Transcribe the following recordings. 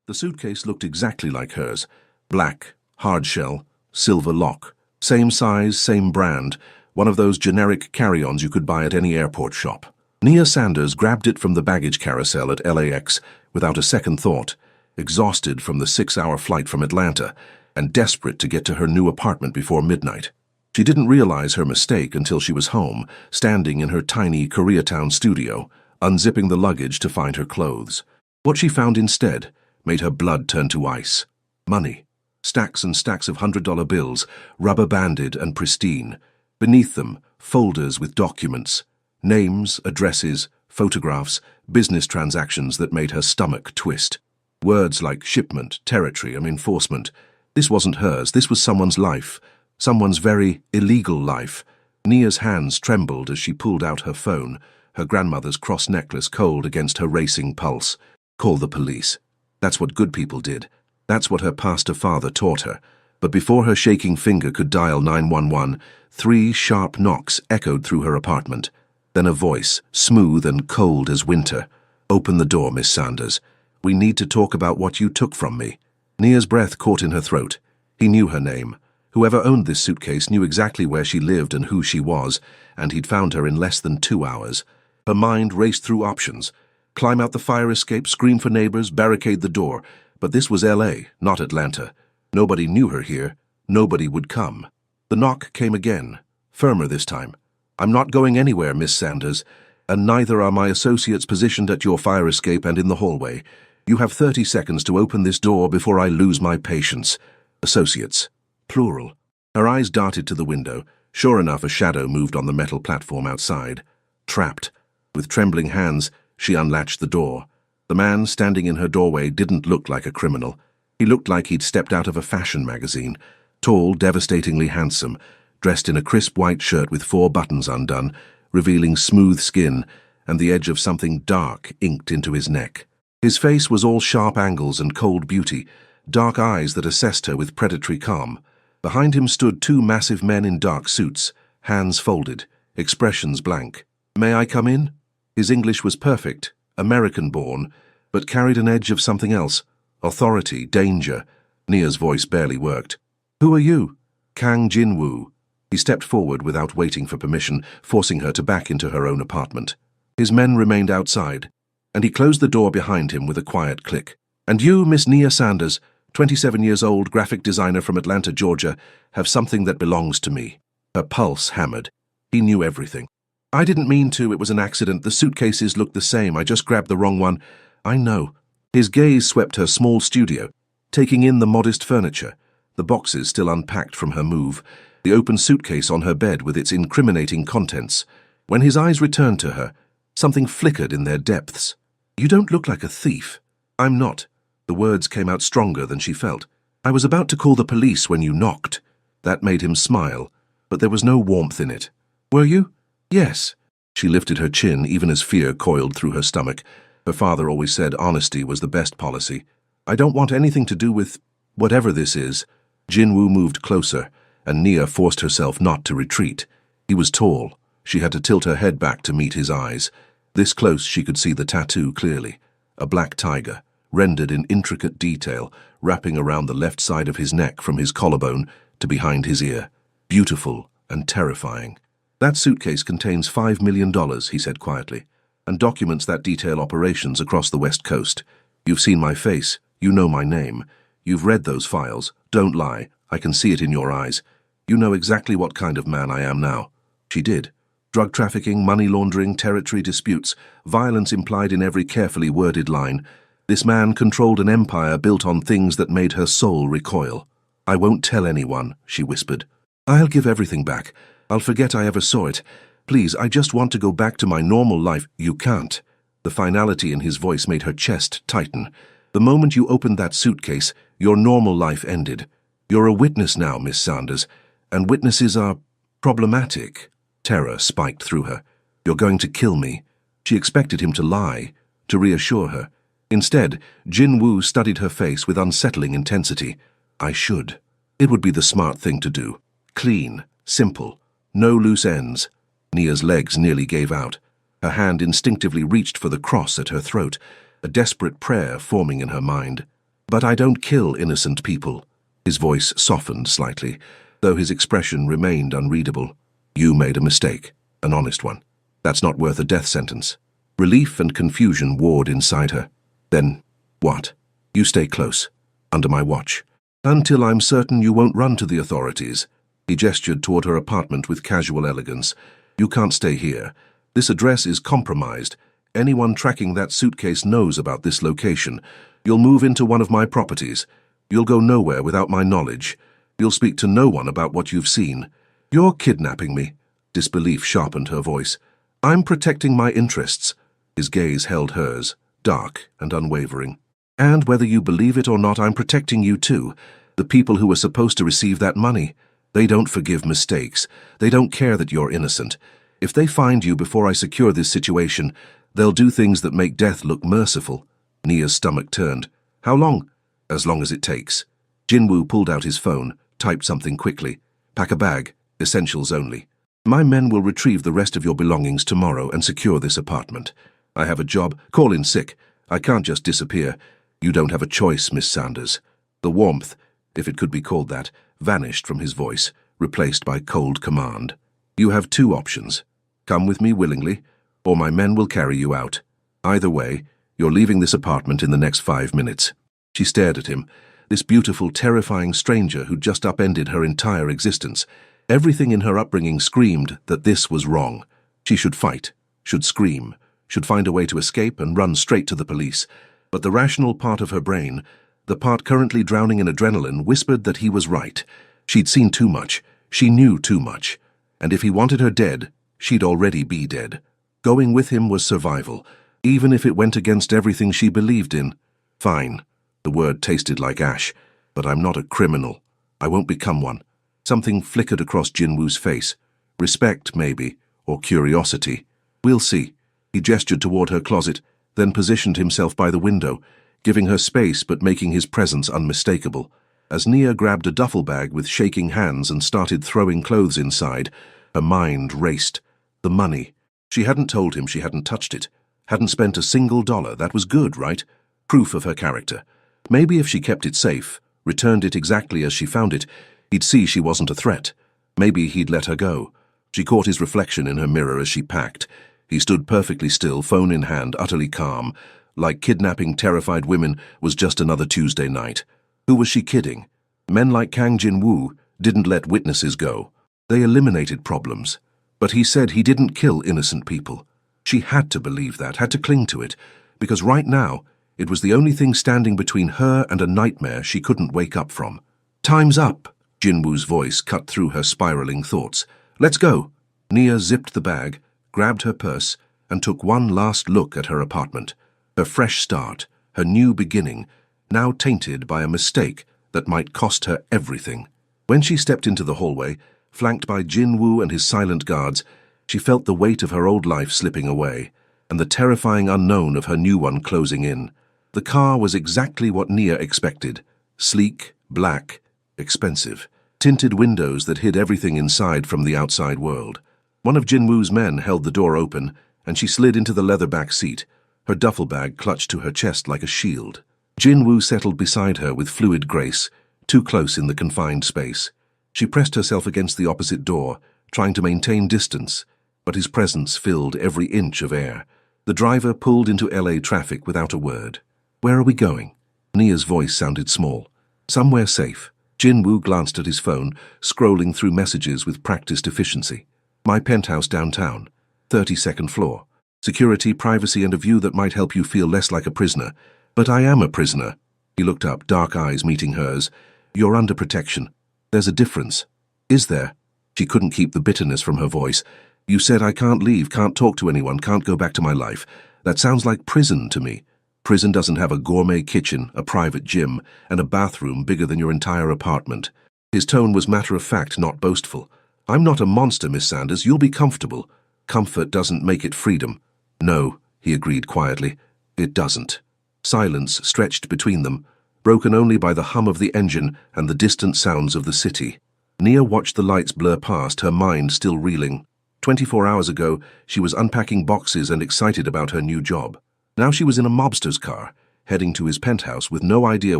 The suitcase looked exactly like hers. Black, hard shell, silver lock. Same size, same brand. One of those generic carry-ons you could buy at any airport shop. Nia Sanders grabbed it from the baggage carousel at LAX without a second thought, exhausted from the 6-hour flight from Atlanta and desperate to get to her new apartment before midnight. She didn't realize her mistake until she was home, standing in her tiny Koreatown studio, unzipping the luggage to find her clothes. What she found instead made her blood turn to ice. Money. Stacks and stacks of $100 bills, rubber-banded and pristine. Beneath them, folders with documents. Names, addresses, photographs, business transactions that made her stomach twist. Words like shipment, territory, and enforcement. This wasn't hers, this was someone's life. Someone's very illegal life. Nia's hands trembled as she pulled out her phone, her grandmother's cross necklace cold against her racing pulse. Call the police. That's what good people did. That's what her pastor father taught her. But before her shaking finger could dial 911, 3 sharp knocks echoed through her apartment. Then a voice, smooth and cold as winter. "Open the door, Miss Sanders. We need to talk about what you took from me." Nia's breath caught in her throat. He knew her name. Whoever owned this suitcase knew exactly where she lived and who she was, and he'd found her in less than 2 hours. Her mind raced through options. Climb out the fire escape, scream for neighbors, barricade the door. But this was LA, not Atlanta. Nobody knew her here. Nobody would come. The knock came again, firmer this time. "I'm not going anywhere, Miss Sanders, and neither are my associates positioned at your fire escape and in the hallway. You have 30 seconds to open this door before I lose my patience." Associates. Plural. Her eyes darted to the window. Sure enough, a shadow moved on the metal platform outside. Trapped. With trembling hands, she unlatched the door. The man standing in her doorway didn't look like a criminal. He looked like he'd stepped out of a fashion magazine. Tall, devastatingly handsome, dressed in a crisp white shirt with 4 buttons undone, revealing smooth skin and the edge of something dark inked into his neck. His face was all sharp angles and cold beauty, dark eyes that assessed her with predatory calm. Behind him stood 2 massive men in dark suits, hands folded, expressions blank. "May I come in?" His English was perfect, American-born, but carried an edge of something else. Authority, danger. Nia's voice barely worked. "Who are you?" "Kang Jin-woo." He stepped forward without waiting for permission, forcing her to back into her own apartment. His men remained outside, and he closed the door behind him with a quiet click. "And you, Miss Nia Sanders, 27 years old, graphic designer from Atlanta, Georgia, have something that belongs to me." Her pulse hammered. He knew everything. "I didn't mean to, it was an accident. The suitcases looked the same, I just grabbed the wrong one." "I know." His gaze swept her small studio, taking in the modest furniture, the boxes still unpacked from her move, the open suitcase on her bed with its incriminating contents. When his eyes returned to her, something flickered in their depths. "You don't look like a thief." "I'm not." The words came out stronger than she felt. "I was about to call the police when you knocked." That made him smile, but there was no warmth in it. "Were you?" "Yes." She lifted her chin even as fear coiled through her stomach. Her father always said honesty was the best policy. "I don't want anything to do with whatever this is." Jin-woo moved closer, and Nia forced herself not to retreat. He was tall. She had to tilt her head back to meet his eyes. This close she could see the tattoo clearly. A black tiger, rendered in intricate detail, wrapping around the left side of his neck from his collarbone to behind his ear. Beautiful and terrifying. "That suitcase contains $5 million, he said quietly, "and documents that detail operations across the West Coast. You've seen my face. You know my name. You've read those files. Don't lie. I can see it in your eyes. You know exactly what kind of man I am now." She did. Drug trafficking, money laundering, territory disputes, violence implied in every carefully worded line. This man controlled an empire built on things that made her soul recoil. "I won't tell anyone," she whispered. "I'll give everything back. I'll forget I ever saw it. Please, I just want to go back to my normal life." "You can't." The finality in his voice made her chest tighten. "The moment you opened that suitcase, your normal life ended. You're a witness now, Miss Sanders, and witnesses are problematic." Terror spiked through her. "You're going to kill me." She expected him to lie, to reassure her. Instead, Jin-woo studied her face with unsettling intensity. "I should. It would be the smart thing to do. Clean, simple, no loose ends." Nia's legs nearly gave out. Her hand instinctively reached for the cross at her throat, a desperate prayer forming in her mind. But I don't kill innocent people. His voice softened slightly, though his expression remained unreadable. You made a mistake, an honest one. That's not worth a death sentence. Relief and confusion warred inside her. Then, what? You stay close, under my watch, until I'm certain you won't run to the authorities. He gestured toward her apartment with casual elegance. You can't stay here. This address is compromised. Anyone tracking that suitcase knows about this location. You'll move into one of my properties. You'll go nowhere without my knowledge. You'll speak to no one about what you've seen. You're kidnapping me. Disbelief sharpened her voice. I'm protecting my interests. His gaze held hers, dark and unwavering. And whether you believe it or not, I'm protecting you too. The people who were supposed to receive that money. They don't forgive mistakes. They don't care that you're innocent. If they find you before I secure this situation, they'll do things that make death look merciful. Nia's stomach turned. How long? As long as it takes. Jinwoo pulled out his phone, typed something quickly. Pack a bag, essentials only. My men will retrieve the rest of your belongings tomorrow and secure this apartment. I have a job. Call in sick. I can't just disappear. You don't have a choice, Miss Sanders. The warmth, if it could be called that, vanished from his voice, replaced by cold command. You have two options. Come with me willingly, or my men will carry you out. Either way, you're leaving this apartment in the next 5 minutes. She stared at him, this beautiful, terrifying stranger who'd just upended her entire existence. Everything in her upbringing screamed that this was wrong. She should fight, should scream, should find a way to escape and run straight to the police. But the rational part of her brain, the part currently drowning in adrenaline, whispered that he was right. She'd seen too much. She knew too much. And if he wanted her dead, she'd already be dead. Going with him was survival, even if it went against everything she believed in. Fine. The word tasted like ash. But I'm not a criminal. I won't become one. Something flickered across Jinwoo's face. Respect, maybe, or curiosity. We'll see. He gestured toward her closet, then positioned himself by the window, giving her space but making his presence unmistakable. As Nia grabbed a duffel bag with shaking hands and started throwing clothes inside, her mind raced. The money. She hadn't told him she hadn't touched it. Hadn't spent a single dollar. That was good, right? Proof of her character. Maybe if she kept it safe, returned it exactly as she found it, he'd see she wasn't a threat. Maybe he'd let her go. She caught his reflection in her mirror as she packed. He stood perfectly still, phone in hand, utterly calm. Like kidnapping terrified women was just another Tuesday night. Who was she kidding? Men like Kang Jinwoo didn't let witnesses go. They eliminated problems. But he said he didn't kill innocent people. She had to believe that, had to cling to it, because right now it was the only thing standing between her and a nightmare she couldn't wake up from. Time's up, Jinwoo's voice cut through her spiraling thoughts. Let's go. Nia zipped the bag, grabbed her purse, and took one last look at her apartment. Her fresh start, her new beginning, now tainted by a mistake that might cost her everything. When she stepped into the hallway, flanked by Jinwoo and his silent guards, she felt the weight of her old life slipping away, and the terrifying unknown of her new one closing in. The car was exactly what Nia expected. Sleek, black, expensive. Tinted windows that hid everything inside from the outside world. One of Jinwoo's men held the door open, and she slid into the leather-back seat, her duffel bag clutched to her chest like a shield. Jinwoo settled beside her with fluid grace, too close in the confined space. She pressed herself against the opposite door, trying to maintain distance, but his presence filled every inch of air. The driver pulled into LA traffic without a word. Where are we going? Nia's voice sounded small. Somewhere safe. Jinwoo glanced at his phone, scrolling through messages with practiced efficiency. My penthouse downtown, 32nd floor. Security, privacy, and a view that might help you feel less like a prisoner. But I am a prisoner. He looked up, dark eyes meeting hers. You're under protection. There's a difference. Is there? She couldn't keep the bitterness from her voice. You said I can't leave, can't talk to anyone, can't go back to my life. That sounds like prison to me. Prison doesn't have a gourmet kitchen, a private gym, and a bathroom bigger than your entire apartment. His tone was matter-of-fact, not boastful. I'm not a monster, Miss Sanders. You'll be comfortable. Comfort doesn't make it freedom. No, he agreed quietly. It doesn't. Silence stretched between them, broken only by the hum of the engine and the distant sounds of the city. Nia watched the lights blur past, her mind still reeling. 24 hours ago, she was unpacking boxes and excited about her new job. Now she was in a mobster's car, heading to his penthouse with no idea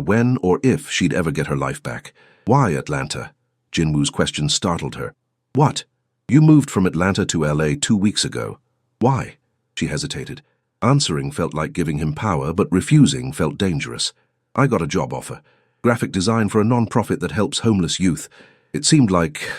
when or if she'd ever get her life back. Why Atlanta? Jinwoo's question startled her. What? You moved from Atlanta to LA 2 weeks ago. Why? She hesitated. Answering felt like giving him power, but refusing felt dangerous. I got a job offer. Graphic design for a non-profit that helps homeless youth. It seemed like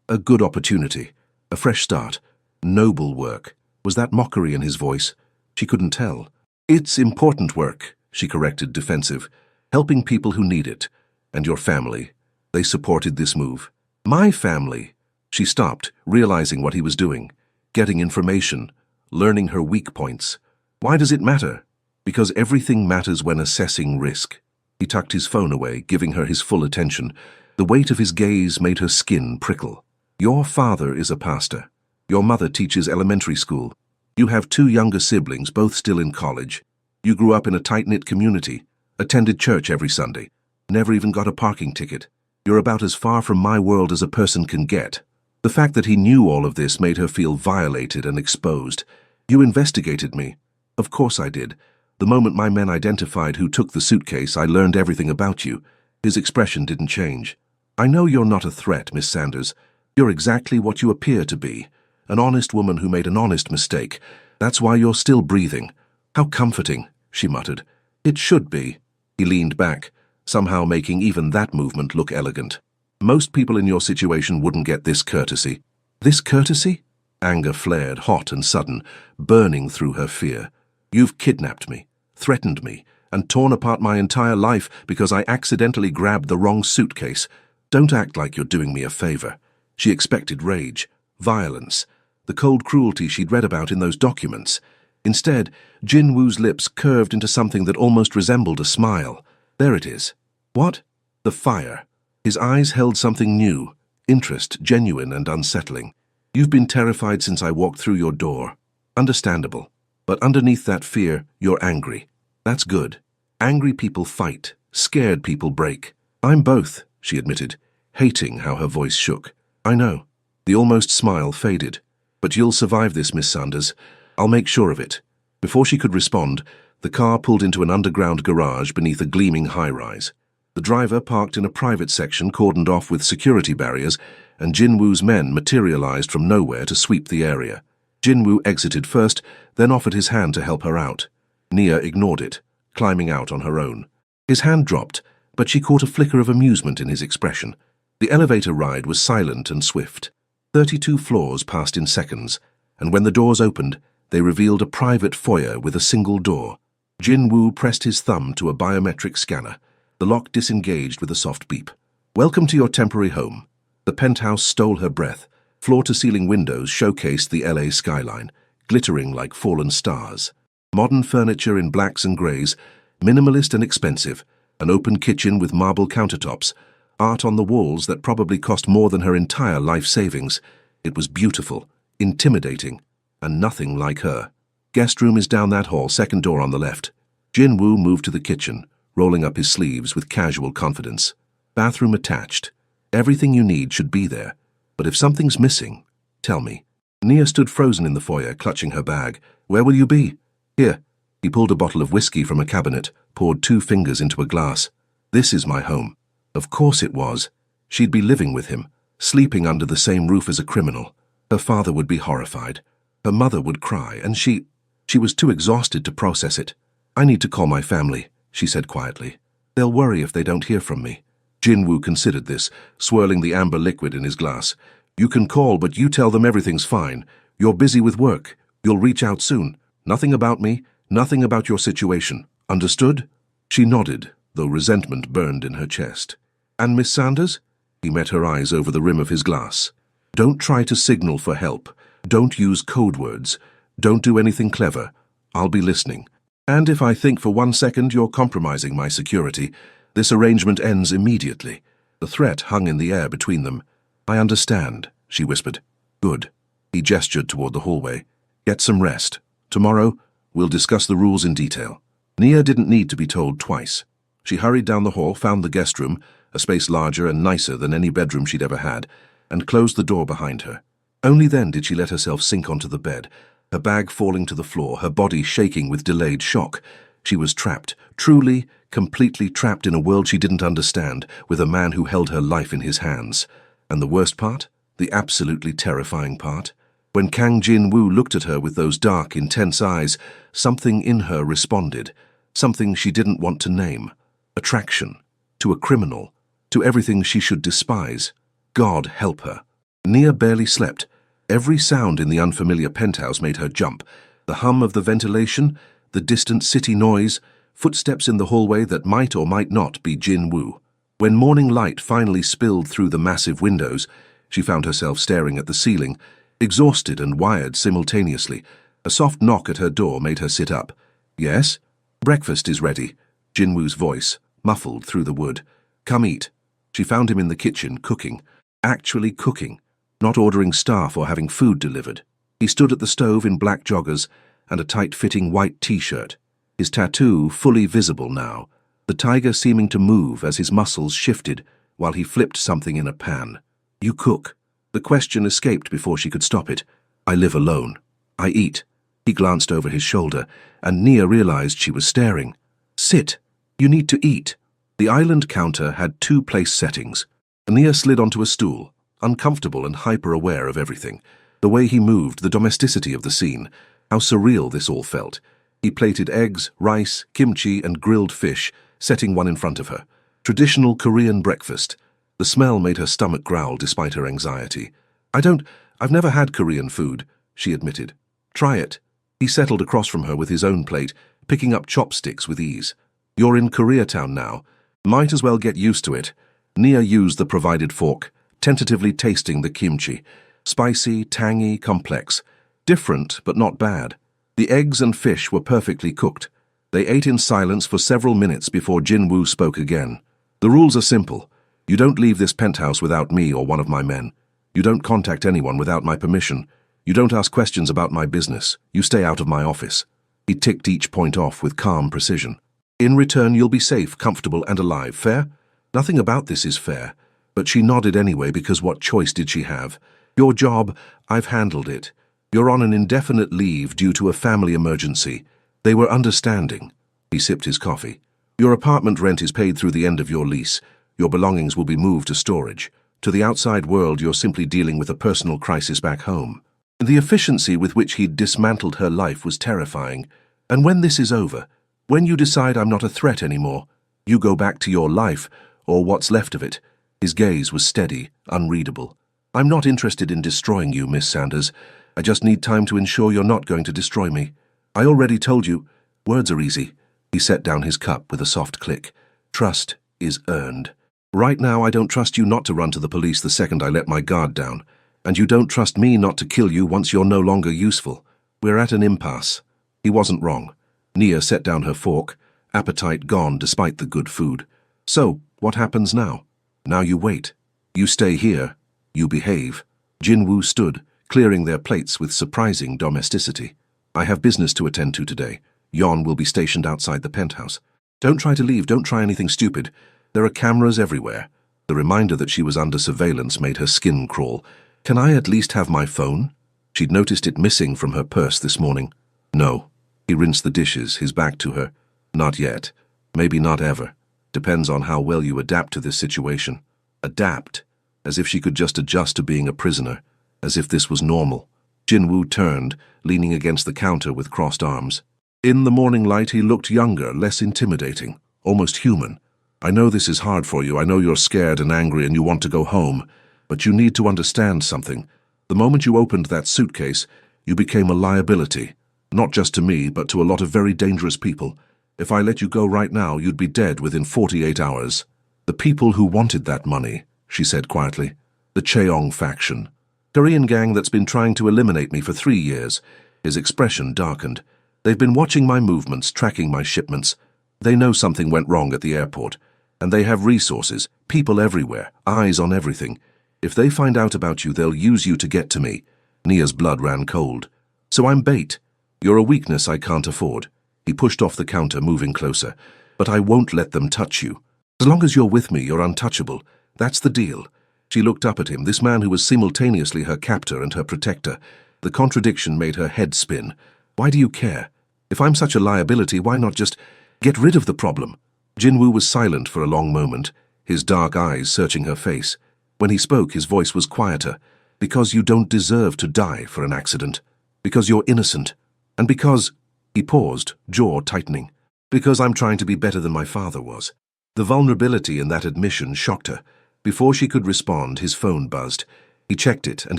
a good opportunity. A fresh start. Noble work. Was that mockery in his voice? She couldn't tell. It's important work, she corrected, defensive. Helping people who need it. And your family. They supported this move. My family. She stopped, realizing what he was doing. Getting information. Learning her weak points. Why does it matter? Because everything matters when assessing risk. He tucked his phone away, giving her his full attention. The weight of his gaze made her skin prickle. Your father is a pastor. Your mother teaches elementary school. You have 2 younger siblings, both still in college. You grew up in a tight-knit community, attended church every Sunday, never even got a parking ticket. You're about as far from my world as a person can get. The fact that he knew all of this made her feel violated and exposed. You investigated me. Of course I did. The moment my men identified who took the suitcase, I learned everything about you. His expression didn't change. I know you're not a threat, Miss Sanders. You're exactly what you appear to be. An honest woman who made an honest mistake. That's why you're still breathing. How comforting, she muttered. It should be. He leaned back, somehow making even that movement look elegant. Most people in your situation wouldn't get this courtesy. This courtesy? Anger flared, hot and sudden, burning through her fear. You've kidnapped me, threatened me, and torn apart my entire life because I accidentally grabbed the wrong suitcase. Don't act like you're doing me a favor. She expected rage, violence, the cold cruelty she'd read about in those documents. Instead, Jinwoo's lips curved into something that almost resembled a smile. There it is. What? The fire. His eyes held something new, interest, genuine and unsettling. You've been terrified since I walked through your door. Understandable. But underneath that fear, you're angry. That's good. Angry people fight. Scared people break. I'm both, she admitted, hating how her voice shook. I know. The almost smile faded. But you'll survive this, Miss Sanders. I'll make sure of it. Before she could respond, the car pulled into an underground garage beneath a gleaming high-rise. The driver parked in a private section cordoned off with security barriers, and Jinwoo's men materialized from nowhere to sweep the area. Jinwoo exited first, then offered his hand to help her out. Nia ignored it, climbing out on her own. His hand dropped, but she caught a flicker of amusement in his expression. The elevator ride was silent and swift. 32 floors passed in seconds, and when the doors opened, they revealed a private foyer with a single door. Jinwoo pressed his thumb to a biometric scanner. The lock disengaged with a soft beep. Welcome to your temporary home. The penthouse stole her breath. Floor-to-ceiling windows showcased the LA skyline, glittering like fallen stars. Modern furniture in blacks and grays, minimalist and expensive, an open kitchen with marble countertops, art on the walls that probably cost more than her entire life savings. It was beautiful, intimidating, and nothing like her. Guest room is down that hall, second door on the left. Jinwoo moved to the kitchen, rolling up his sleeves with casual confidence. Bathroom attached. Everything you need should be there. But if something's missing, tell me. Nia stood frozen in the foyer, clutching her bag. Where will you be? Here. He pulled a bottle of whiskey from a cabinet, poured 2 fingers into a glass. This is my home. Of course it was. She'd be living with him, sleeping under the same roof as a criminal. Her father would be horrified. Her mother would cry, and she was too exhausted to process it. I need to call my family, she said quietly. They'll worry if they don't hear from me. Jinwoo considered this, swirling the amber liquid in his glass. You can call, but you tell them everything's fine. You're busy with work. You'll reach out soon. Nothing about me, nothing about your situation. Understood? She nodded, though resentment burned in her chest. And Miss Sanders? He met her eyes over the rim of his glass. Don't try to signal for help. Don't use code words. Don't do anything clever. I'll be listening. And if I think for 1 second you're compromising my security, this arrangement ends immediately. The threat hung in the air between them. I understand, she whispered. Good. He gestured toward the hallway. Get some rest. Tomorrow, we'll discuss the rules in detail. Nia didn't need to be told twice. She hurried down the hall, found the guest room, a space larger and nicer than any bedroom she'd ever had, and closed the door behind her. Only then did she let herself sink onto the bed, her bag falling to the floor, her body shaking with delayed shock. She was trapped, truly, completely trapped in a world she didn't understand, with a man who held her life in his hands. And the worst part? The absolutely terrifying part? When Kang Jin-woo looked at her with those dark, intense eyes, something in her responded, something she didn't want to name. Attraction. To a criminal. To everything she should despise. God help her. Nia barely slept. Every sound in the unfamiliar penthouse made her jump. The hum of the ventilation, the distant city noise, footsteps in the hallway that might or might not be Jin-woo. When morning light finally spilled through the massive windows, she found herself staring at the ceiling, exhausted and wired simultaneously. A soft knock at her door made her sit up. "Yes?" "Breakfast is ready," Jin-woo's voice, muffled through the wood. "Come eat." She found him in the kitchen, cooking. Actually cooking. Not ordering staff or having food delivered. He stood at the stove in black joggers and a tight-fitting white t-shirt. His tattoo fully visible now, the tiger seeming to move as his muscles shifted while he flipped something in a pan. "You cook?" The question escaped before she could stop it. "I live alone. I eat." He glanced over his shoulder, and Nia realized she was staring. "Sit. You need to eat." The island counter had 2 place settings. Nia slid onto a stool, uncomfortable and hyper-aware of everything. The way he moved, the domesticity of the scene, how surreal this all felt. He plated eggs, rice, kimchi, and grilled fish, setting one in front of her. Traditional Korean breakfast. The smell made her stomach growl despite her anxiety. I've never had Korean food," she admitted. "Try it." He settled across from her with his own plate, picking up chopsticks with ease. "You're in Koreatown now. Might as well get used to it." Nia used the provided fork, tentatively tasting the kimchi. Spicy, tangy, complex. Different, but not bad. The eggs and fish were perfectly cooked. They ate in silence for several minutes before Jin-woo spoke again. "The rules are simple. You don't leave this penthouse without me or one of my men. You don't contact anyone without my permission. You don't ask questions about my business. You stay out of my office." He ticked each point off with calm precision. "In return, you'll be safe, comfortable, and alive. Fair?" Nothing about this is fair, but she nodded anyway because what choice did she have? "Your job, I've handled it. You're on an indefinite leave due to a family emergency." They were understanding. He sipped his coffee. "Your apartment rent is paid through the end of your lease. Your belongings will be moved to storage. To the outside world, you're simply dealing with a personal crisis back home." The efficiency with which he'd dismantled her life was terrifying. "And when this is over, when you decide I'm not a threat anymore, you go back to your life, or what's left of it." His gaze was steady, unreadable. "I'm not interested in destroying you, Miss Sanders. I just need time to ensure you're not going to destroy me. I already told you." "Words are easy." He set down his cup with a soft click. "Trust is earned. Right now, I don't trust you not to run to the police the second I let my guard down. And you don't trust me not to kill you once you're no longer useful. We're at an impasse." He wasn't wrong. Nia set down her fork, appetite gone despite the good food. "So, what happens now?" "Now you wait. You stay here. You behave." Jin-woo stood, clearing their plates with surprising domesticity. "I have business to attend to today. Yon will be stationed outside the penthouse. Don't try to leave, don't try anything stupid. There are cameras everywhere." The reminder that she was under surveillance made her skin crawl. "Can I at least have my phone?" She'd noticed it missing from her purse this morning. "No." He rinsed the dishes, his back to her. "Not yet. Maybe not ever. Depends on how well you adapt to this situation." Adapt? As if she could just adjust to being a prisoner. As if this was normal. Jin-woo turned, leaning against the counter with crossed arms. In the morning light, he looked younger, less intimidating, almost human. "I know this is hard for you. I know you're scared and angry and you want to go home. But you need to understand something. The moment you opened that suitcase, you became a liability. Not just to me, but to a lot of very dangerous people. If I let you go right now, you'd be dead within 48 hours. The people who wanted that money," she said quietly. "The Cheong faction. Korean gang that's been trying to eliminate me for 3 years." His expression darkened. "They've been watching my movements, tracking my shipments. They know something went wrong at the airport. And they have resources, people everywhere, eyes on everything. If they find out about you, they'll use you to get to me." Nia's blood ran cold. "So I'm bait. You're a weakness I can't afford." He pushed off the counter, moving closer. "But I won't let them touch you. As long as you're with me, you're untouchable. That's the deal." She looked up at him, this man who was simultaneously her captor and her protector. The contradiction made her head spin. "Why do you care?" If I'm such a liability, why not just get rid of the problem? Jinwoo was silent for a long moment, his dark eyes searching her face. When he spoke, his voice was quieter. Because you don't deserve to die for an accident. Because you're innocent. And because... He paused, jaw tightening. Because I'm trying to be better than my father was. The vulnerability in that admission shocked her. Before she could respond, his phone buzzed. He checked it, and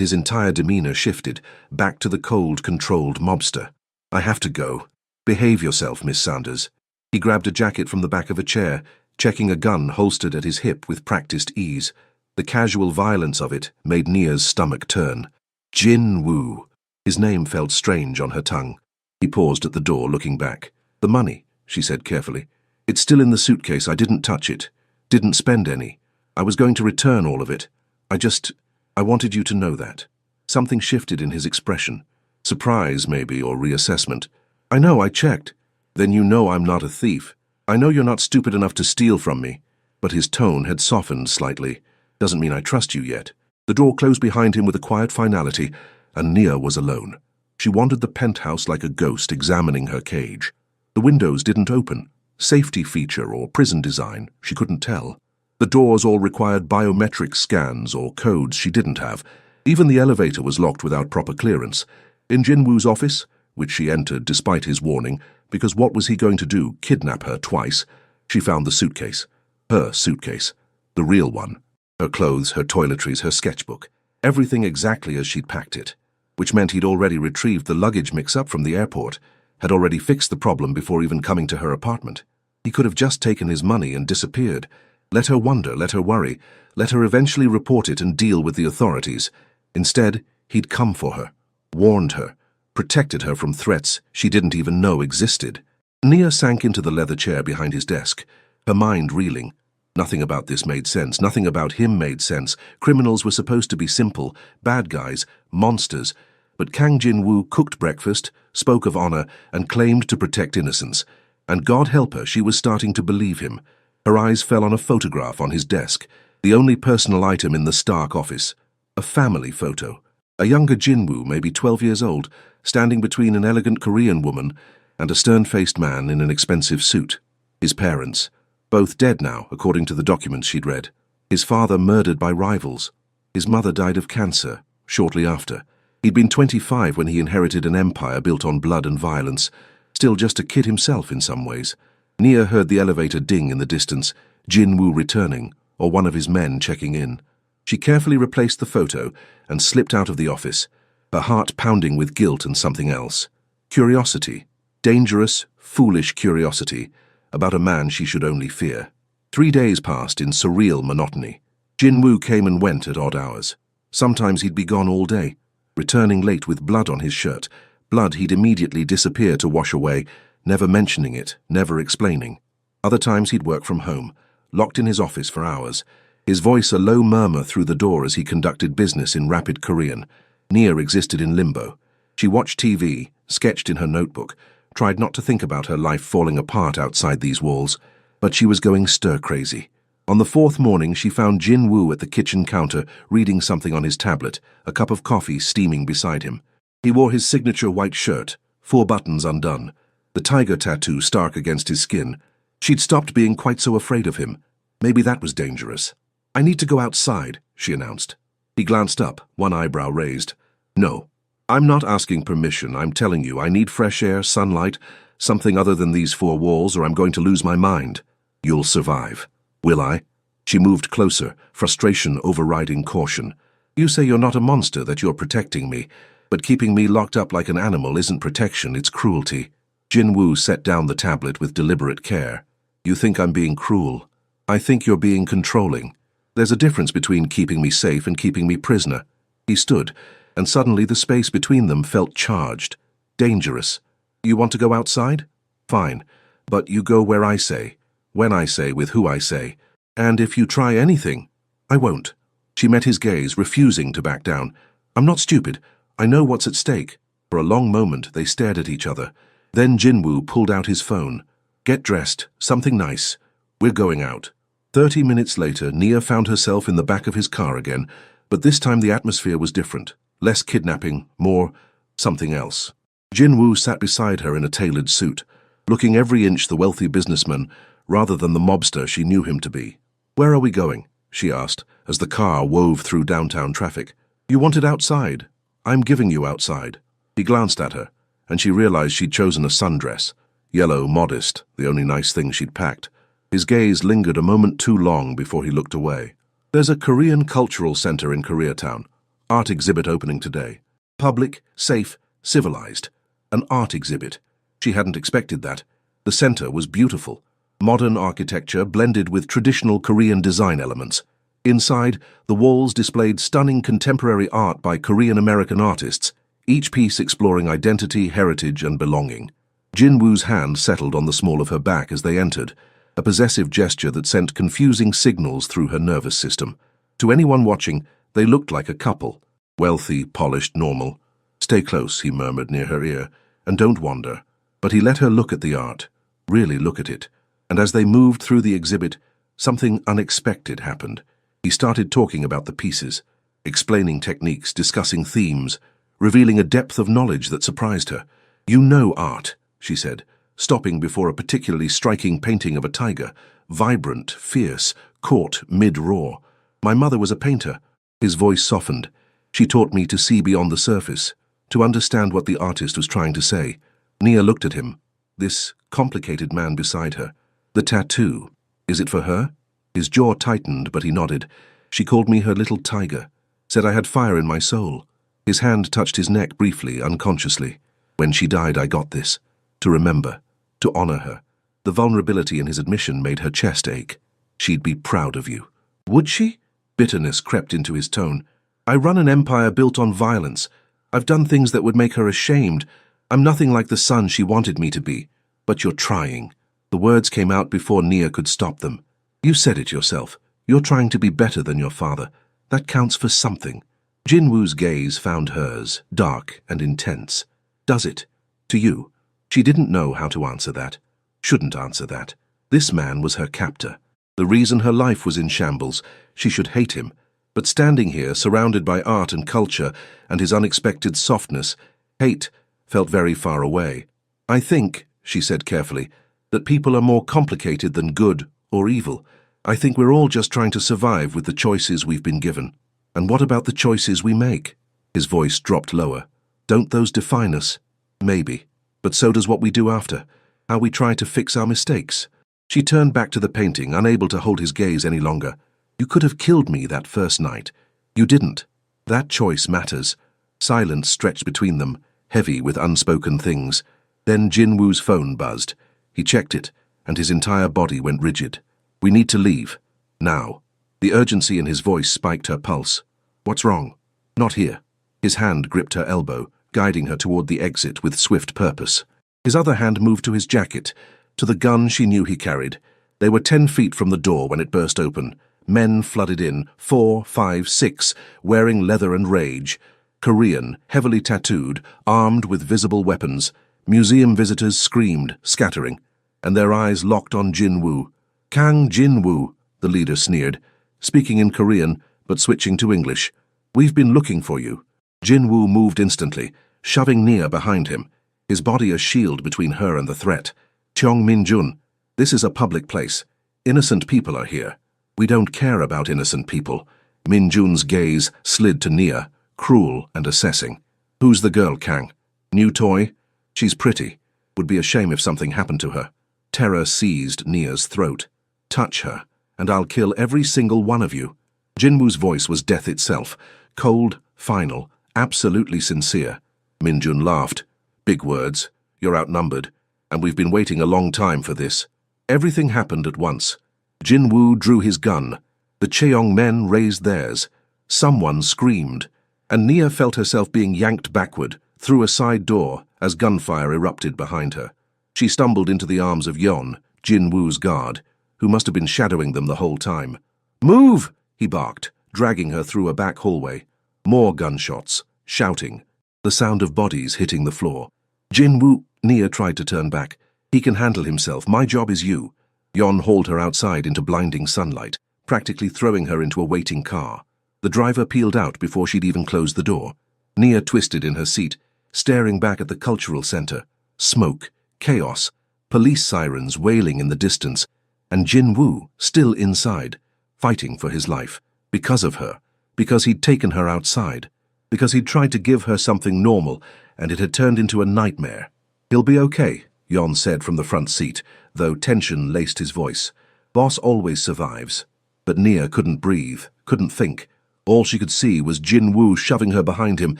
his entire demeanor shifted, back to the cold, controlled mobster. I have to go. Behave yourself, Miss Sanders. He grabbed a jacket from the back of a chair, checking a gun holstered at his hip with practiced ease. The casual violence of it made Nia's stomach turn. Jinwoo. His name felt strange on her tongue. He paused at the door, looking back. The money, she said carefully. It's still in the suitcase. I didn't touch it. Didn't spend any. I was going to return all of it. I wanted you to know that. Something shifted in his expression. Surprise, maybe, or reassessment. I know, I checked. Then you know I'm not a thief. I know you're not stupid enough to steal from me. But his tone had softened slightly. Doesn't mean I trust you yet. The door closed behind him with a quiet finality, and Nia was alone. She wandered the penthouse like a ghost, examining her cage. The windows didn't open. Safety feature or prison design, she couldn't tell. The doors all required biometric scans or codes she didn't have. Even the elevator was locked without proper clearance. In Jinwoo's office, which she entered despite his warning, because what was he going to do, kidnap her twice, she found the suitcase. Her suitcase. The real one. Her clothes, her toiletries, her sketchbook. Everything exactly as she'd packed it. Which meant he'd already retrieved the luggage mix-up from the airport, had already fixed the problem before even coming to her apartment. He could have just taken his money and disappeared. Let her wonder, let her worry, let her eventually report it and deal with the authorities. Instead, he'd come for her, warned her, protected her from threats she didn't even know existed. Nia sank into the leather chair behind his desk, her mind reeling. Nothing about this made sense, nothing about him made sense. Criminals were supposed to be simple, bad guys, monsters. But Kang Jinwoo cooked breakfast, spoke of honor, and claimed to protect innocence. And God help her, she was starting to believe him. Her eyes fell on a photograph on his desk, the only personal item in the Stark office. A family photo. A younger Jinwoo, maybe 12 years old, standing between an elegant Korean woman and a stern-faced man in an expensive suit. His parents, both dead now, according to the documents she'd read. His father murdered by rivals. His mother died of cancer shortly after. He'd been 25 when he inherited an empire built on blood and violence, still just a kid himself in some ways. Nia heard the elevator ding in the distance, Jinwoo returning, or one of his men checking in. She carefully replaced the photo and slipped out of the office, her heart pounding with guilt and something else. Curiosity. Dangerous, foolish curiosity about a man she should only fear. 3 days passed in surreal monotony. Jinwoo came and went at odd hours. Sometimes he'd be gone all day, returning late with blood on his shirt, blood he'd immediately disappear to wash away, never mentioning it, never explaining. Other times he'd work from home, locked in his office for hours, his voice a low murmur through the door as he conducted business in rapid Korean. Nia existed in limbo. She watched TV, sketched in her notebook, tried not to think about her life falling apart outside these walls, but she was going stir-crazy. On the 4th morning, she found Jinwoo at the kitchen counter, reading something on his tablet, a cup of coffee steaming beside him. He wore his signature white shirt, 4 buttons undone, the tiger tattoo stark against his skin. She'd stopped being quite so afraid of him. Maybe that was dangerous. I need to go outside, she announced. He glanced up, one eyebrow raised. No, I'm not asking permission. I'm telling you, I need fresh air, sunlight, something other than these 4 walls, or I'm going to lose my mind. You'll survive. Will I? She moved closer, frustration overriding caution. You say you're not a monster, that you're protecting me, but keeping me locked up like an animal isn't protection, it's cruelty. Jinwoo set down the tablet with deliberate care. You think I'm being cruel. I think you're being controlling. There's a difference between keeping me safe and keeping me prisoner. He stood, and suddenly the space between them felt charged, dangerous. You want to go outside? Fine, but you go where I say, when I say, with who I say. And if you try anything, I won't. She met his gaze, refusing to back down. I'm not stupid. I know what's at stake. For a long moment, they stared at each other. Then Jinwoo pulled out his phone. Get dressed, something nice. We're going out. 30 minutes later, Nia found herself in the back of his car again, but this time the atmosphere was different. Less kidnapping, more something else. Jinwoo sat beside her in a tailored suit, looking every inch the wealthy businessman rather than the mobster she knew him to be. "Where are we going?" she asked, as the car wove through downtown traffic. "You wanted outside. I'm giving you outside." He glanced at her, and she realized she'd chosen a sundress. Yellow, modest, the only nice thing she'd packed. His gaze lingered a moment too long before he looked away. "There's a Korean cultural center in Koreatown. Art exhibit opening today. Public, safe, civilized. An art exhibit." She hadn't expected that. The center was beautiful. Modern architecture blended with traditional Korean design elements. Inside, the walls displayed stunning contemporary art by Korean-American artists, each piece exploring identity, heritage, and belonging. Jinwoo's hand settled on the small of her back as they entered, a possessive gesture that sent confusing signals through her nervous system. To anyone watching, they looked like a couple. Wealthy, polished, normal. "Stay close," he murmured near her ear, "and don't wander." But he let her look at the art, really look at it. And as they moved through the exhibit, something unexpected happened. He started talking about the pieces, explaining techniques, discussing themes, revealing a depth of knowledge that surprised her. "You know art," she said, stopping before a particularly striking painting of a tiger, vibrant, fierce, caught mid-roar. "My mother was a painter." His voice softened. "She taught me to see beyond the surface, to understand what the artist was trying to say." Nia looked at him, this complicated man beside her. "The tattoo. Is it for her?" His jaw tightened, but he nodded. "She called me her little tiger, said I had fire in my soul." His hand touched his neck briefly, unconsciously. "When she died, I got this. To remember, to honor her." The vulnerability in his admission made her chest ache. "She'd be proud of you." "Would she?" Bitterness crept into his tone. "I run an empire built on violence. I've done things that would make her ashamed. I'm nothing like the son she wanted me to be. But you're trying." The words came out before Nia could stop them. "You said it yourself. You're trying to be better than your father. That counts for something." Jinwoo's gaze found hers, dark and intense. "Does it? To you?" She didn't know how to answer that. Shouldn't answer that. This man was her captor. The reason her life was in shambles. She should hate him. But standing here, surrounded by art and culture, and his unexpected softness, hate felt very far away. "I think," she said carefully, "that people are more complicated than good or evil. I think we're all just trying to survive with the choices we've been given." "And what about the choices we make?" His voice dropped lower. "Don't those define us?" "Maybe. But so does what we do after, how we try to fix our mistakes." She turned back to the painting, unable to hold his gaze any longer. "You could have killed me that first night. You didn't. That choice matters." Silence stretched between them, heavy with unspoken things. Then Jinwoo's phone buzzed. He checked it, and his entire body went rigid. "We need to leave. Now." The urgency in his voice spiked her pulse. "What's wrong?" "Not here." His hand gripped her elbow, guiding her toward the exit with swift purpose. His other hand moved to his jacket, to the gun she knew he carried. They were 10 feet from the door when it burst open. Men flooded in, 4, 5, 6, wearing leather and rage. Korean, heavily tattooed, armed with visible weapons. Museum visitors screamed, scattering, and their eyes locked on Jinwoo. "Kang Jinwoo," the leader sneered, speaking in Korean but switching to English. "We've been looking for you." Jinwoo moved instantly, shoving Nia behind him, his body a shield between her and the threat. "Cheong Min-jun, this is a public place. Innocent people are here." "We don't care about innocent people." Min-jun's gaze slid to Nia, cruel and assessing. "Who's the girl, Kang? New toy? She's pretty. Would be a shame if something happened to her." Terror seized Nia's throat. "Touch her, and I'll kill every single one of you." Jinwoo's voice was death itself, cold, final, absolutely sincere. Min-jun laughed. "Big words. You're outnumbered, and we've been waiting a long time for this." Everything happened at once. Jinwoo drew his gun. The Cheong men raised theirs. Someone screamed, and Nia felt herself being yanked backward, through a side door, as gunfire erupted behind her. She stumbled into the arms of Yon, Jinwoo's guard, who must have been shadowing them the whole time. "Move!" he barked, dragging her through a back hallway. More gunshots, shouting, the sound of bodies hitting the floor. "Jinwoo," Nia tried to turn back. "He can handle himself. My job is you." Yon hauled her outside into blinding sunlight, practically throwing her into a waiting car. The driver peeled out before she'd even closed the door. Nia twisted in her seat, staring back at the cultural center. Smoke, chaos, police sirens wailing in the distance, and Jin Woo still inside, fighting for his life. Because of her. Because he'd taken her outside. Because he'd tried to give her something normal, and it had turned into a nightmare. "He'll be okay," Yon said from the front seat, though tension laced his voice. "Boss always survives." But Nia couldn't breathe, couldn't think. All she could see was Jin Woo shoving her behind him,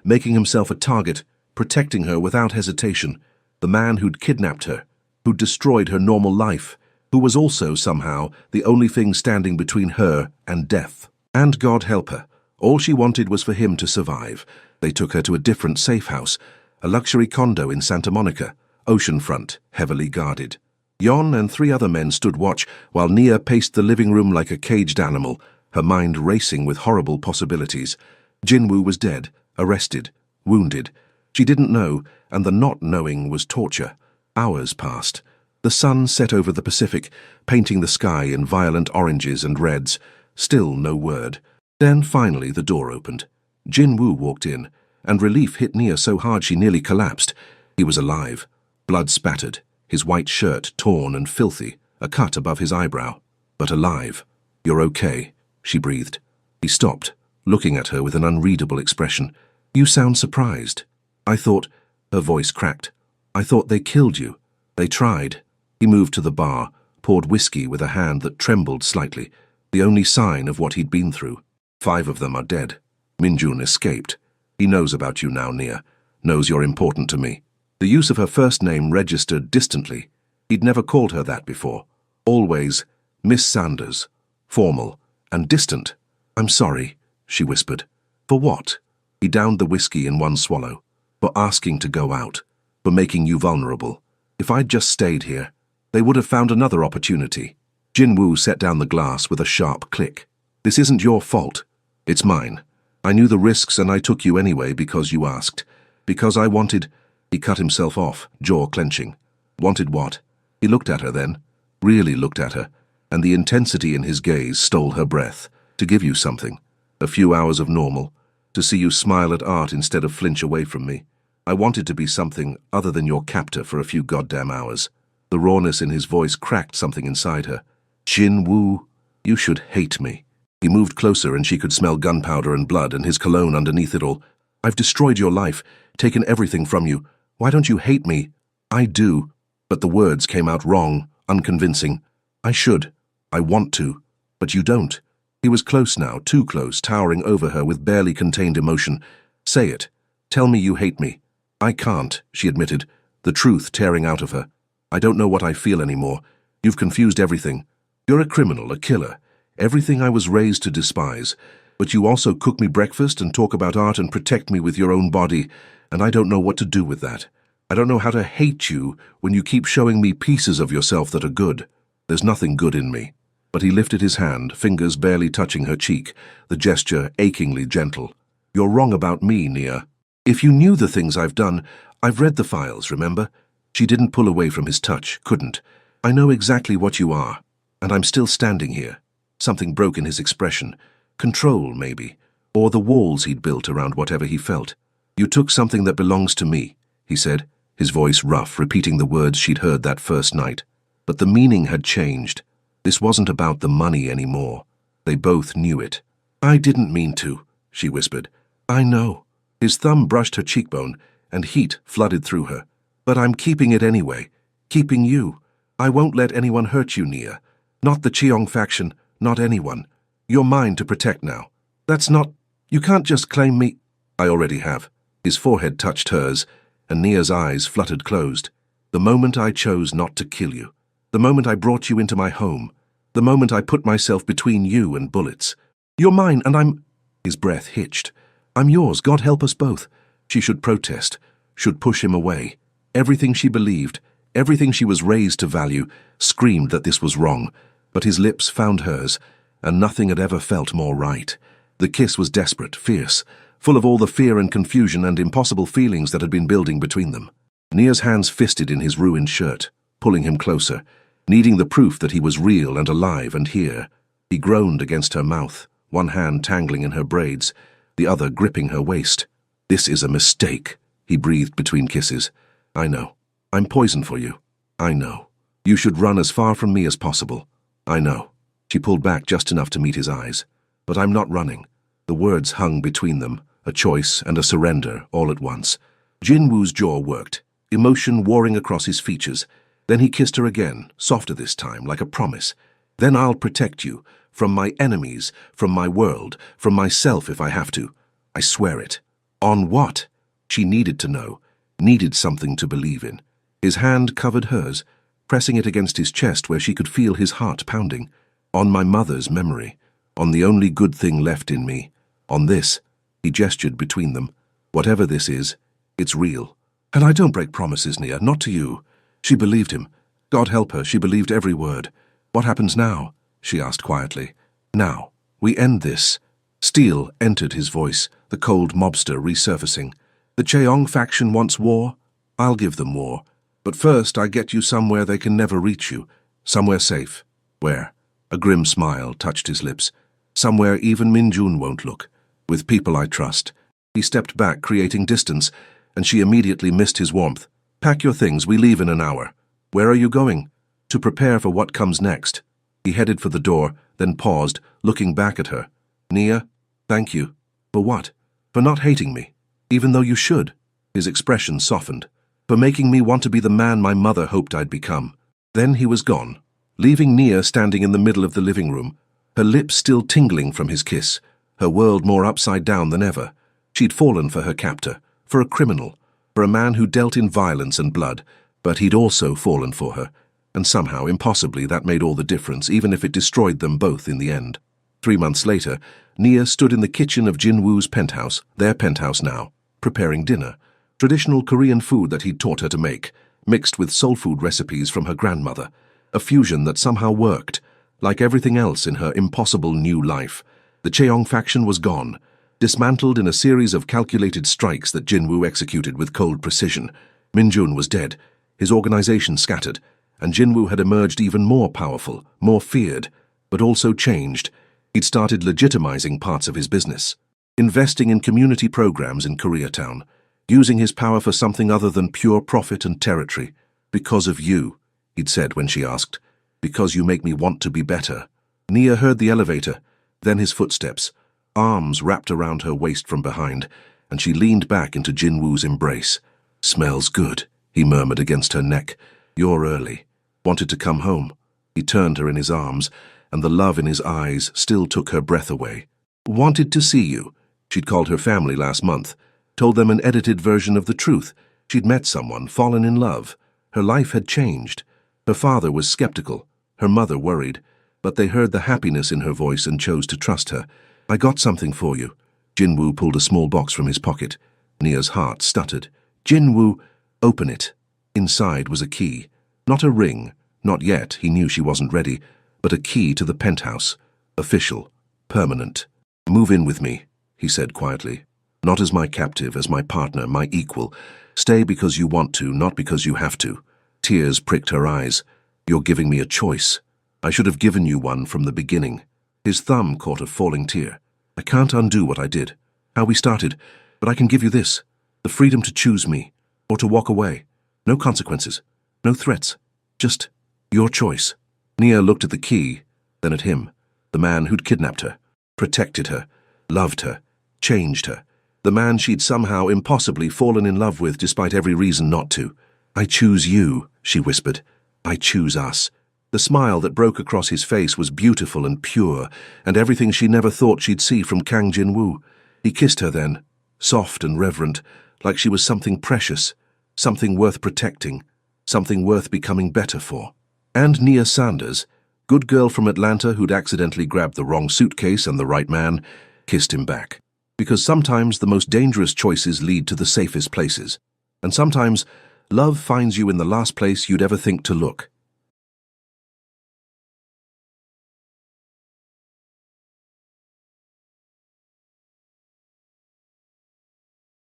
making himself a target, protecting her without hesitation. The man who'd kidnapped her, who'd destroyed her normal life, who was also, somehow, the only thing standing between her and death. And God help her. All she wanted was for him to survive. They took her to a different safe house, a luxury condo in Santa Monica, oceanfront, heavily guarded. Yon and 3 other men stood watch while Nia paced the living room like a caged animal, her mind racing with horrible possibilities. Jinwoo was dead, arrested, wounded. She didn't know, and the not knowing was torture. Hours passed. The sun set over the Pacific, painting the sky in violent oranges and reds. Still no word. Then finally the door opened. Jinwoo walked in, and relief hit Nia so hard she nearly collapsed. He was alive, blood spattered, his white shirt torn and filthy, a cut above his eyebrow, but alive. "You're okay," she breathed. He stopped, looking at her with an unreadable expression. "You sound surprised." "I thought," her voice cracked, "I thought they killed you. They tried." He moved to the bar, poured whiskey with a hand that trembled slightly, the only sign of what he'd been through. 5 of them are dead. Minjun escaped. He knows about you now, Nia. Knows you're important to me. The use of her first name registered distantly. He'd never called her that before. Always Miss Sanders, formal and distant. "I'm sorry," she whispered. "For what?" He downed the whiskey in one swallow. "For asking to go out. For making you vulnerable. If I'd just stayed here, they would have found another opportunity." Jinwoo set down the glass with a sharp click. "This isn't your fault. It's mine. I knew the risks and I took you anyway because you asked. Because I wanted—" He cut himself off, jaw clenching. Wanted what? He looked at her then, really looked at her, and the intensity in his gaze stole her breath. "To give you something. A few hours of normal. To see you smile at art instead of flinch away from me. I wanted to be something other than your captor for a few goddamn hours." The rawness in his voice cracked something inside her. "Jinwoo, you should hate me." He moved closer and she could smell gunpowder and blood and his cologne underneath it all. "I've destroyed your life, taken everything from you. Why don't you hate me?" "I do." But the words came out wrong, unconvincing. "I should. I want to. But you don't." He was close now, too close, towering over her with barely contained emotion. "Say it. Tell me you hate me." "I can't," she admitted, the truth tearing out of her. "I don't know what I feel anymore. You've confused everything. You're a criminal, a killer. Everything I was raised to despise. But you also cook me breakfast and talk about art and protect me with your own body, and I don't know what to do with that. I don't know how to hate you when you keep showing me pieces of yourself that are good. There's nothing good in me." But he lifted his hand, fingers barely touching her cheek, the gesture achingly gentle. "You're wrong about me, Nia. If you knew the things I've done, I've read the files, remember?" She didn't pull away from his touch, couldn't. "I know exactly what you are, and I'm still standing here." Something broke in his expression. Control, maybe, or the walls he'd built around whatever he felt. "You took something that belongs to me," he said, his voice rough, repeating the words she'd heard that first night. But the meaning had changed. This wasn't about the money anymore. They both knew it. "I didn't mean to," she whispered. "I know." His thumb brushed her cheekbone, and heat flooded through her. "But I'm keeping it anyway. Keeping you. I won't let anyone hurt you, Nia. Not the Cheong faction, not anyone. You're mine to protect now. That's not— You can't just claim me." "I already have." His forehead touched hers, and Nia's eyes fluttered closed. "The moment I chose not to kill you. The moment I brought you into my home. The moment I put myself between you and bullets. You're mine and I'm—" His breath hitched. "I'm yours, God help us both." She should protest, should push him away. Everything she believed, everything she was raised to value, screamed that this was wrong. But his lips found hers, and nothing had ever felt more right. The kiss was desperate, fierce, full of all the fear and confusion and impossible feelings that had been building between them. Nia's hands fisted in his ruined shirt, pulling him closer, needing the proof that he was real and alive and here. He groaned against her mouth, one hand tangling in her braids, the other gripping her waist. "This is a mistake," he breathed between kisses. I know. I'm poison for you. I know. You should run as far from me as possible. I know. She pulled back just enough to meet his eyes. But I'm not running. The words hung between them, a choice and a surrender all at once. Jinwoo's jaw worked, emotion warring across his features. Then he kissed her again, softer this time, like a promise. Then I'll protect you, from my enemies, from my world, from myself if I have to. I swear it. On what? She needed to know, needed something to believe in. His hand covered hers, pressing it against his chest where she could feel his heart pounding. On my mother's memory, on the only good thing left in me. On this, he gestured between them. Whatever this is, it's real. And I don't break promises, Nia, not to you. She believed him. God help her, she believed every word. What happens now? She asked quietly. Now, we end this. Steel entered his voice, the cold mobster resurfacing. The Cheong faction wants war? I'll give them war. But first I get you somewhere they can never reach you. Somewhere safe. Where? A grim smile touched his lips. Somewhere even Minjun won't look. With people I trust. He stepped back, creating distance, and she immediately missed his warmth. Pack your things, we leave in an hour. Where are you going? To prepare for what comes next. He headed for the door, then paused, looking back at her. Nia, thank you. For what? For not hating me, even though you should. His expression softened. For making me want to be the man my mother hoped I'd become. Then he was gone, leaving Nia standing in the middle of the living room, her lips still tingling from his kiss, her world more upside down than ever. She'd fallen for her captor, for a criminal, for a man who dealt in violence and blood, but he'd also fallen for her, and somehow, impossibly, that made all the difference, even if it destroyed them both in the end. 3 months later, Nia stood in the kitchen of Jinwoo's penthouse, their penthouse now, preparing dinner. Traditional Korean food that he'd taught her to make, mixed with soul food recipes from her grandmother. A fusion that somehow worked. Like everything else in her impossible new life, the Cheong faction was gone, dismantled in a series of calculated strikes that Jinwoo executed with cold precision. Minjun was dead, his organization scattered, and Jinwoo had emerged even more powerful, more feared, but also changed. He'd started legitimizing parts of his business, investing in community programs in Koreatown, using his power for something other than pure profit and territory. Because of you, he'd said when she asked. Because you make me want to be better. Nia heard the elevator, then his footsteps, arms wrapped around her waist from behind, and she leaned back into Jinwoo's embrace. Smells good, he murmured against her neck. You're early. Wanted to come home. He turned her in his arms, and the love in his eyes still took her breath away. Wanted to see you. She'd called her family last month, told them an edited version of the truth. She'd met someone, fallen in love. Her life had changed. Her father was skeptical, her mother worried, but they heard the happiness in her voice and chose to trust her. I got something for you. Jinwoo pulled a small box from his pocket. Nia's heart stuttered. Jinwoo, open it. Inside was a key. Not a ring, not yet, he knew she wasn't ready, but a key to the penthouse. Official, permanent. Move in with me, he said quietly. Not as my captive, as my partner, my equal. Stay because you want to, not because you have to. Tears pricked her eyes. You're giving me a choice. I should have given you one from the beginning. His thumb caught a falling tear. I can't undo what I did, how we started, but I can give you this, the freedom to choose me, or to walk away. No consequences, no threats, just your choice. Nia looked at the key, then at him, the man who'd kidnapped her, protected her, loved her, changed her, the man she'd somehow impossibly fallen in love with despite every reason not to. I choose you, she whispered. I choose us. The smile that broke across his face was beautiful and pure, and everything she never thought she'd see from Kang Jinwoo. He kissed her then, soft and reverent, like she was something precious, something worth protecting, something worth becoming better for. And Nia Sanders, good girl from Atlanta who'd accidentally grabbed the wrong suitcase and the right man, kissed him back. Because sometimes the most dangerous choices lead to the safest places, and sometimes love finds you in the last place you'd ever think to look.